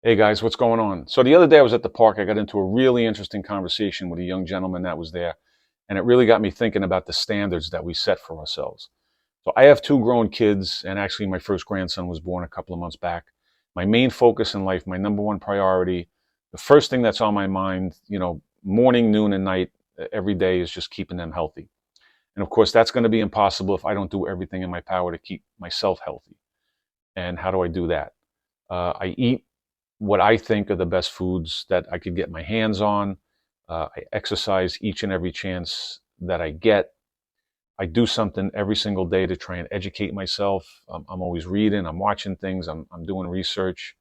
Hey guys, what's going on? So the other day I was at the park. I got into a really interesting conversation with a young gentleman that was there, and it really got me thinking about the standards that we set for ourselves. So I have two grown kids, and actually my first grandson was born a couple of months back. My main focus in life, my number one priority, the first thing that's on my mind, morning, noon, and night, every day is just keeping them healthy. And of course, that's going to be impossible if I don't do everything in my power to keep myself healthy. And how do I do that? I eat what I think are the best foods that I could get my hands on. I exercise each and every chance that I get. I do something every single day to try and educate myself. I'm always reading, I'm watching things, I'm doing research.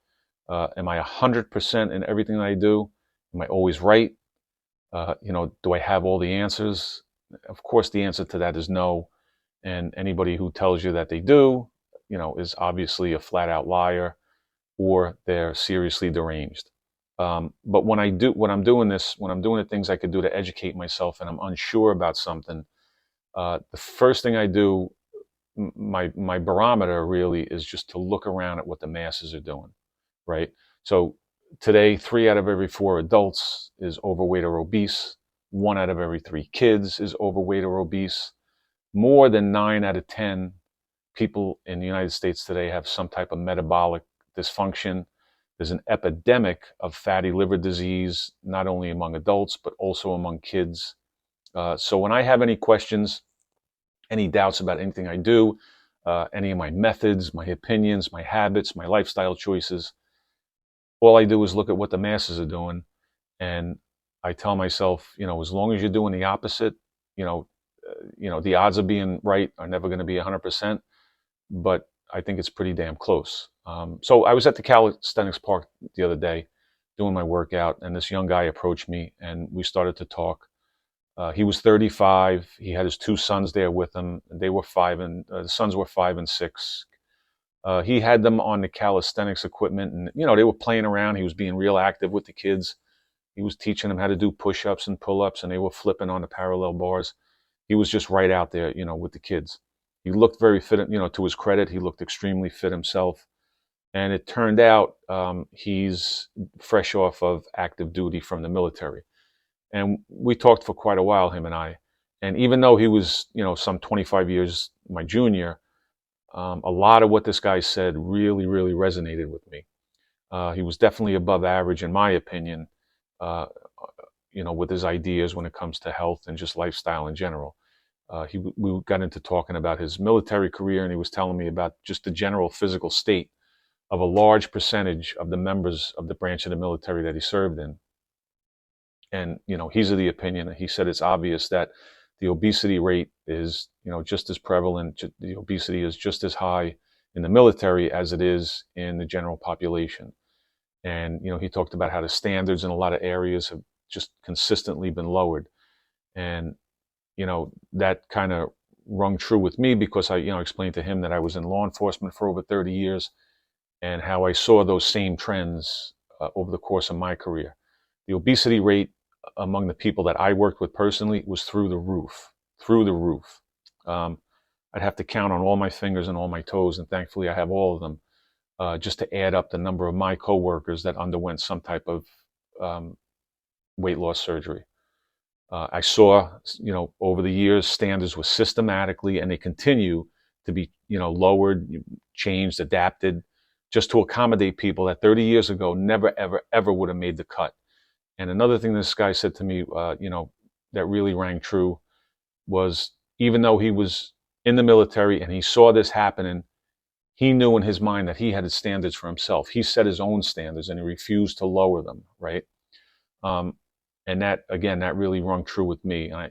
Am I 100% in everything that I do? Am I always right? Do I have all the answers? Of course, the answer to that is no. And anybody who tells you that they do, is obviously a flat out liar or they're seriously deranged. But when I'm doing the things I could do to educate myself and I'm unsure about something, the first thing I do, my barometer really is just to look around at what the masses are doing, right? So today, 3 out of every 4 adults is overweight or obese. 1 out of every 3 kids is overweight or obese. More than 9 out of 10 people in the United States today have some type of metabolic dysfunction. There's an epidemic of fatty liver disease, not only among adults, but also among kids. So when I have any questions, any doubts about anything I do, any of my methods, my opinions, my habits, my lifestyle choices, all I do is look at what the masses are doing. And I tell myself, as long as you're doing the opposite, you know, the odds of being right are never going to be 100%, but I think it's pretty damn close. So I was at the calisthenics park the other day doing my workout, and this young guy approached me, and we started to talk. He was 35. He had his two sons there with him. They were the sons were 5 and 6. He had them on the calisthenics equipment, and they were playing around. He was being real active with the kids. He was teaching them how to do push-ups and pull-ups, and they were flipping on the parallel bars. He was just right out there, with the kids. He looked very fit, to his credit, he looked extremely fit himself. And it turned out he's fresh off of active duty from the military. And we talked for quite a while, him and I. And even though he was, some 25 years my junior, a lot of what this guy said really, really resonated with me. He was definitely above average, in my opinion, uh, with his ideas when it comes to health and just lifestyle in general. We got into talking about his military career, and he was telling me about just the general physical state of a large percentage of the members of the branch of the military that he served in. And, he's of the opinion, he said it's obvious that the obesity rate is, just as prevalent. The obesity is just as high in the military as it is in the general population. And, he talked about how the standards in a lot of areas have just consistently been lowered. And, that kind of rung true with me because I, explained to him that I was in law enforcement for over 30 years and how I saw those same trends over the course of my career. The obesity rate among the people that I worked with personally was through the roof. I'd have to count on all my fingers and all my toes, and thankfully I have all of them, just to add up the number of my coworkers that underwent some type of weight loss surgery. I saw, over the years, standards were systematically, and they continue to be, lowered, changed, adapted, just to accommodate people that 30 years ago never, ever, ever would have made the cut. And another thing this guy said to me, that really rang true was even though he was in the military and he saw this happening, he knew in his mind that he had his standards for himself. He set his own standards and he refused to lower them, right? And that, again, that really rung true with me. I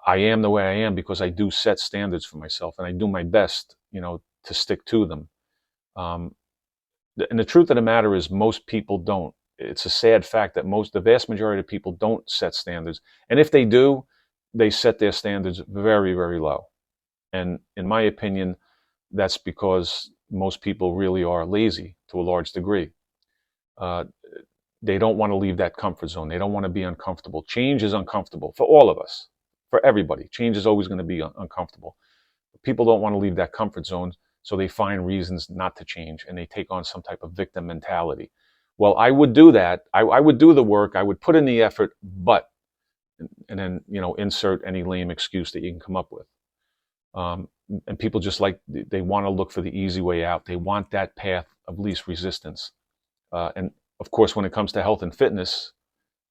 am the way I am because I do set standards for myself and I do my best, to stick to them. And the truth of the matter is most people don't. It's a sad fact that the vast majority of people don't set standards. And if they do, they set their standards very, very low. And in my opinion, that's because most people really are lazy to a large degree. They don't want to leave that comfort zone. They don't want to be uncomfortable. Change is uncomfortable for all of us, for everybody. Change is always going to be uncomfortable. People don't want to leave that comfort zone, so they find reasons not to change, and they take on some type of victim mentality. Well, I would do that. I would do the work. I would put in the effort, but, and then, insert any lame excuse that you can come up with. And people just they want to look for the easy way out. They want that path of least resistance. And of course, when it comes to health and fitness,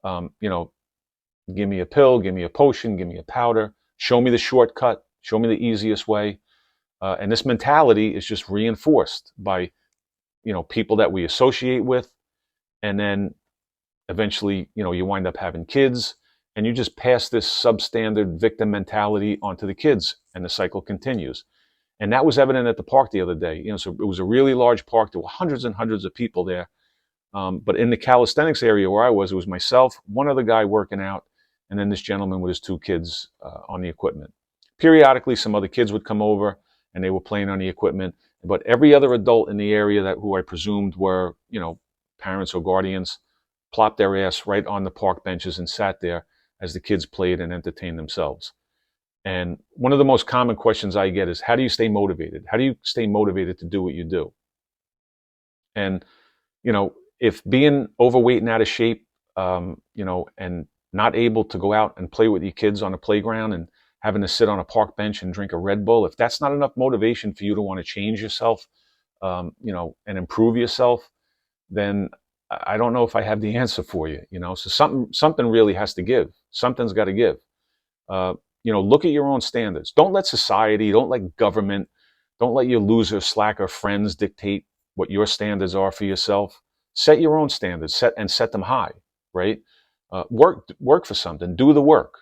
give me a pill, give me a potion, give me a powder, show me the shortcut, show me the easiest way. And this mentality is just reinforced by, people that we associate with. And then eventually, you wind up having kids, and you just pass this substandard victim mentality onto the kids, and the cycle continues. And that was evident at the park the other day. So it was a really large park. There were hundreds and hundreds of people there. But in the calisthenics area where I was, it was myself, one other guy working out, and then this gentleman with his two kids on the equipment. Periodically, some other kids would come over, and they were playing on the equipment. But every other adult in the area who I presumed were, parents or guardians, plopped their ass right on the park benches and sat there as the kids played and entertained themselves. And one of the most common questions I get is, how do you stay motivated? How do you stay motivated to do what you do? And, if being overweight and out of shape, and not able to go out and play with your kids on a playground and having to sit on a park bench and drink a Red Bull, if that's not enough motivation for you to want to change yourself, and improve yourself, then I don't know if I have the answer for you. So something really has to give. Something's got to give. Look at your own standards. Don't let society, don't let government, don't let your loser, slacker friends dictate what your standards are for yourself. Set your own standards, set them high, right? Work for something. Do the work.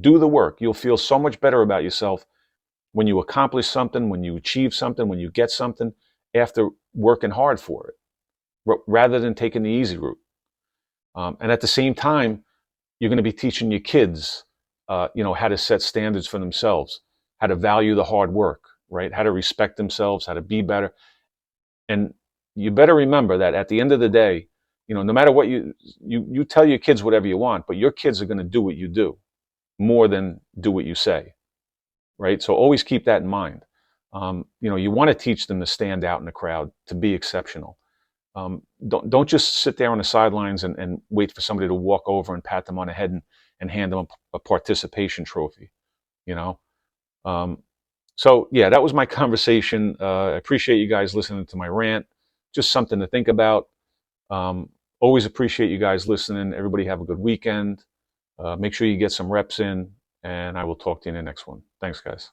Do the work. You'll feel so much better about yourself when you accomplish something, when you achieve something, when you get something, after working hard for it, rather than taking the easy route. And at the same time, you're going to be teaching your kids, how to set standards for themselves, how to value the hard work, right? How to respect themselves, how to be better. And you better remember that at the end of the day, no matter what you tell your kids whatever you want, but your kids are going to do what you do more than do what you say, right? So always keep that in mind. You want to teach them to stand out in the crowd, to be exceptional. Don't just sit there on the sidelines and wait for somebody to walk over and pat them on the head and hand them a participation trophy, So yeah, that was my conversation. I appreciate you guys listening to my rant. Just something to think about. Always appreciate you guys listening. Everybody have a good weekend. Make sure you get some reps in, and I will talk to you in the next one. Thanks, guys.